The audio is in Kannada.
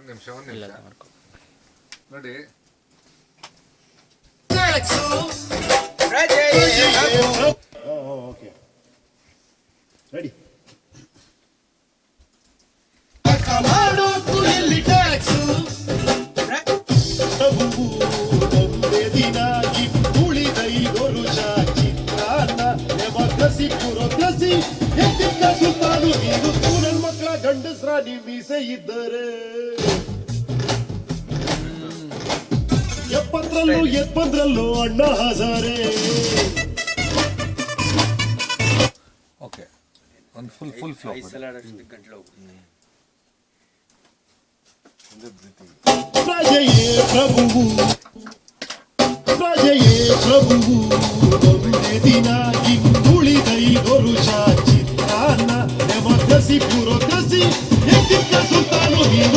ನಿಮಿಷ ನೋಡಿ. ರೆಡಿ. ನನ್ನ ಮಕ್ಕಳ ಗಂಡಸ್ರ ಮೀಸೆ ಇದ್ದರೆ 70ರಲ್ಲೂ 70ರಲ್ಲೂ ಅಣ್ಣ ಹಜಾರೆ. ಓಕೆ, ಒಂದು ಫುಲ್ ಫ್ಲೋ. ಪ್ರಜೆಯೇ ಪ್ರಭುವು, ಪ್ರಜೆಯೇ ಪ್ರಭುವು, ಒಂದೇ ದಿನ ಹಿಂದುಳಿದ 5 ವರುಷ ಚಿತ್ರಾನ್ನ ಡೆಮೋಕ್ರಸಿ ಬ್ಯೂರೋಕ್ರಸಿ